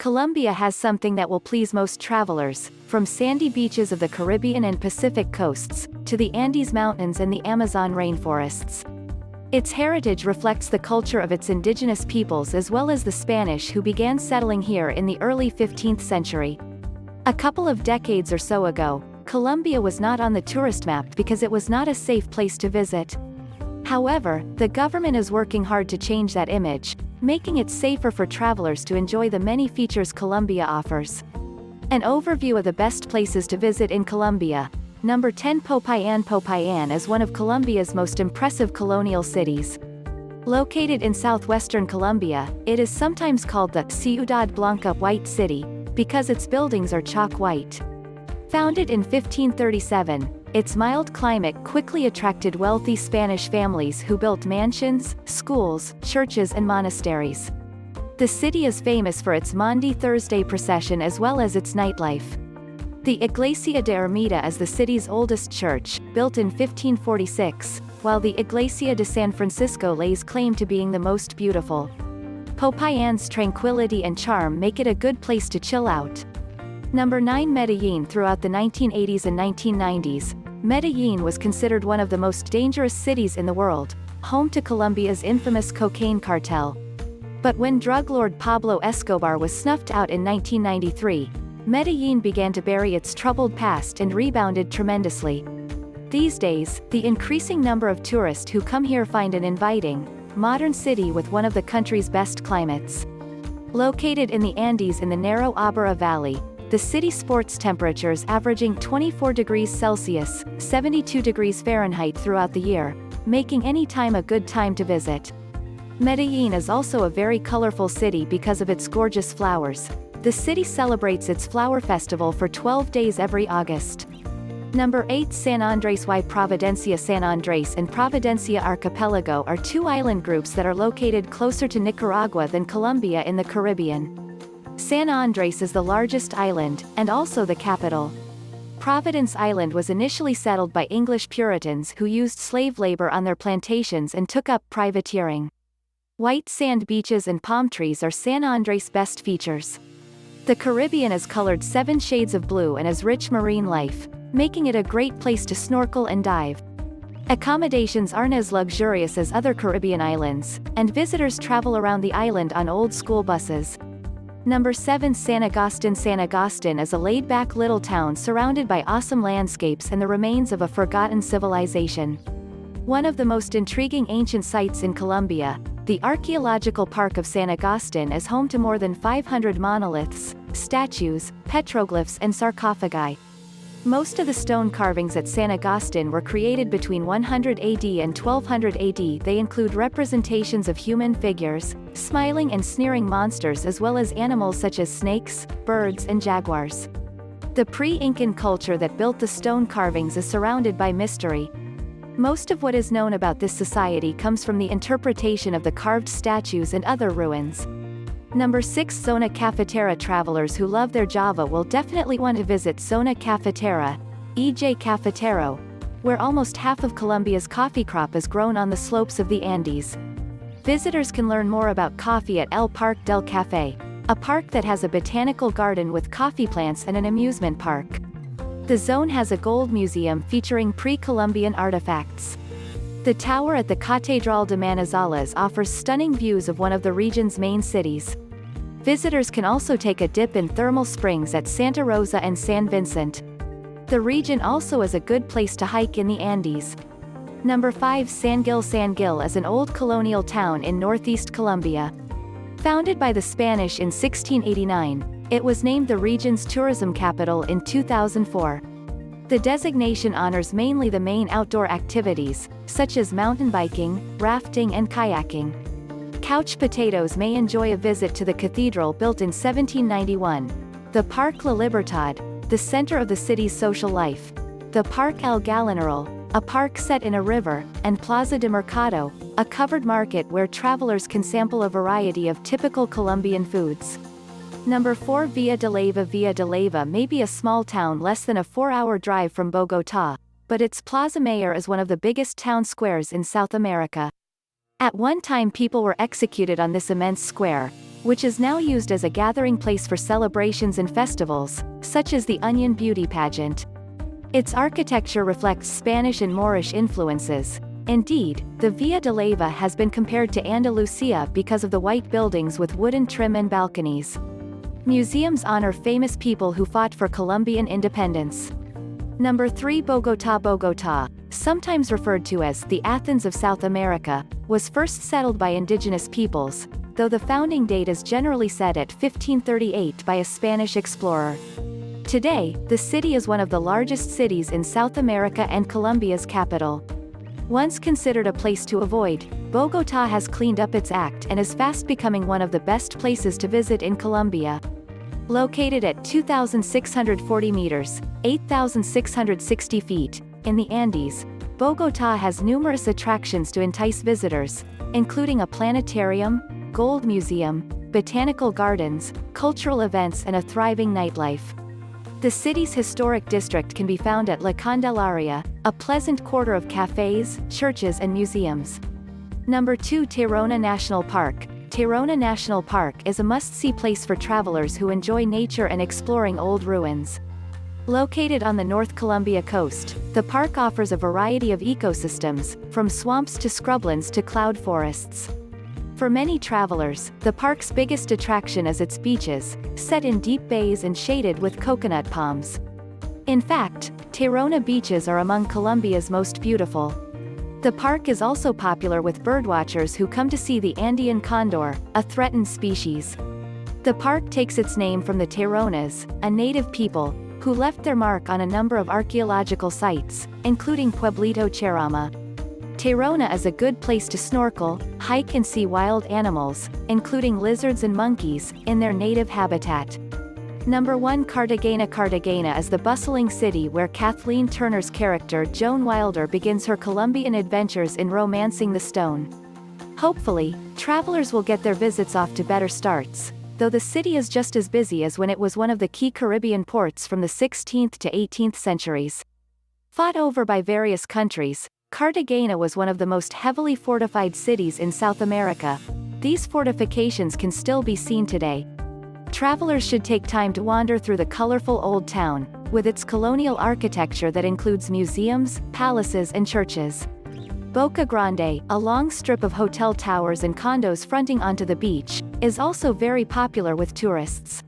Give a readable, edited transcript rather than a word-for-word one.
Colombia has something that will please most travelers, from sandy beaches of the Caribbean and Pacific coasts, to the Andes Mountains and the Amazon rainforests. Its heritage reflects the culture of its indigenous peoples as well as the Spanish who began settling here in the early 15th century. A couple of decades or so ago, Colombia was not on the tourist map because it was not a safe place to visit. However, the government is working hard to change that image, making it safer for travelers to enjoy the many features Colombia offers. An overview of the best places to visit in Colombia. Number 10. Popayan. Popayan is one of Colombia's most impressive colonial cities. Located in southwestern Colombia, it is sometimes called the Ciudad Blanca White City, because its buildings are chalk white. Founded in 1537, its mild climate quickly attracted wealthy Spanish families who built mansions, schools, churches and monasteries. The city is famous for its Maundy Thursday procession as well as its nightlife. The Iglesia de Ermita is the city's oldest church, built in 1546, while the Iglesia de San Francisco lays claim to being the most beautiful. Popayan's tranquility and charm make it a good place to chill out. Number 9. Medellin. Throughout the 1980s and 1990s, Medellin was considered one of the most dangerous cities in the world, home to Colombia's infamous cocaine cartel. But when drug lord Pablo Escobar was snuffed out in 1993, Medellin began to bury its troubled past and rebounded tremendously. These days, the increasing number of tourists who come here find an inviting, modern city with one of the country's best climates. Located in the Andes in the narrow Abra Valley, the city sports temperatures averaging 24 degrees Celsius, 72 degrees Fahrenheit throughout the year, making any time a good time to visit. Medellin is also a very colorful city because of its gorgeous flowers. The city celebrates its flower festival for 12 days every August. Number 8. San Andres y Providencia. San Andres and Providencia Archipelago are two island groups that are located closer to Nicaragua than Colombia in the Caribbean. San Andres is the largest island, and also the capital. Providence Island was initially settled by English Puritans who used slave labor on their plantations and took up privateering. White sand beaches and palm trees are San Andres' best features. The Caribbean is colored 7 shades of blue and has rich marine life, making it a great place to snorkel and dive. Accommodations aren't as luxurious as other Caribbean islands, and visitors travel around the island on old school buses. Number 7. San Agustin. San Agustin is a laid-back little town surrounded by awesome landscapes and the remains of a forgotten civilization. One of the most intriguing ancient sites in Colombia, the archaeological park of San Agustin is home to more than 500 monoliths, statues, petroglyphs and sarcophagi. Most of the stone carvings at San Agustin were created between 100 AD and 1200 AD. They include representations of human figures, smiling and sneering monsters as well as animals such as snakes, birds and jaguars. The pre-Incan culture that built the stone carvings is surrounded by mystery. Most of what is known about this society comes from the interpretation of the carved statues and other ruins. Number 6. Zona Cafetera. Travelers who love their Java will definitely want to visit Zona Cafetera, EJ Cafetero, where almost half of Colombia's coffee crop is grown on the slopes of the Andes. Visitors can learn more about coffee at El Parque del Café, a park that has a botanical garden with coffee plants and an amusement park. The zone has a gold museum featuring pre-Columbian artifacts. The tower at the Catedral de Manizales offers stunning views of one of the region's main cities. Visitors can also take a dip in thermal springs at Santa Rosa and San Vicente. The region also is a good place to hike in the Andes. Number 5. San Gil. San Gil is an old colonial town in northeast Colombia. Founded by the Spanish in 1689, it was named the region's tourism capital in 2004. The designation honors mainly the main outdoor activities, such as mountain biking, rafting and kayaking. Couch potatoes may enjoy a visit to the cathedral built in 1791, the Parque La Libertad, the center of the city's social life, the Parque El Galaneral, a park set in a river, and Plaza de Mercado, a covered market where travelers can sample a variety of typical Colombian foods. Number 4. Villa de Leyva. Villa de Leyva may be a small town less than a 4-hour drive from Bogota, but its Plaza Mayor is one of the biggest town squares in South America. At one time people were executed on this immense square, which is now used as a gathering place for celebrations and festivals, such as the Onion Beauty Pageant. Its architecture reflects Spanish and Moorish influences. Indeed, the Via de Leyva has been compared to Andalusia because of the white buildings with wooden trim and balconies. Museums honor famous people who fought for Colombian independence. Number 3. Bogota. Bogota, sometimes referred to as the Athens of South America, was first settled by indigenous peoples, though the founding date is generally set at 1538 by a Spanish explorer. Today, the city is one of the largest cities in South America and Colombia's capital. Once considered a place to avoid, Bogota has cleaned up its act and is fast becoming one of the best places to visit in Colombia. Located at 2,640 meters, 8,660 feet, in the Andes, Bogota has numerous attractions to entice visitors, including a planetarium, gold museum, botanical gardens, cultural events and a thriving nightlife. The city's historic district can be found at La Candelaria, a pleasant quarter of cafes, churches and museums. Number 2. Tayrona National Park. Tayrona National Park is a must-see place for travelers who enjoy nature and exploring old ruins. Located on the North Colombia coast, the park offers a variety of ecosystems, from swamps to scrublands to cloud forests. For many travelers, the park's biggest attraction is its beaches, set in deep bays and shaded with coconut palms. In fact, Tayrona beaches are among Colombia's most beautiful. The park is also popular with birdwatchers who come to see the Andean condor, a threatened species. The park takes its name from the Tayronas, a native people, who left their mark on a number of archaeological sites, including Pueblito Cherama. Tayrona is a good place to snorkel, hike and see wild animals, including lizards and monkeys, in their native habitat. Number 1. Cartagena. Cartagena is the bustling city where Kathleen Turner's character Joan Wilder begins her Colombian adventures in romancing the stone. Hopefully, travelers will get their visits off to better starts, though the city is just as busy as when it was one of the key Caribbean ports from the 16th to 18th centuries. Fought over by various countries, Cartagena was one of the most heavily fortified cities in South America. These fortifications can still be seen today. Travelers should take time to wander through the colorful old town, with its colonial architecture that includes museums, palaces and churches. Boca Grande, a long strip of hotel towers and condos fronting onto the beach, is also very popular with tourists.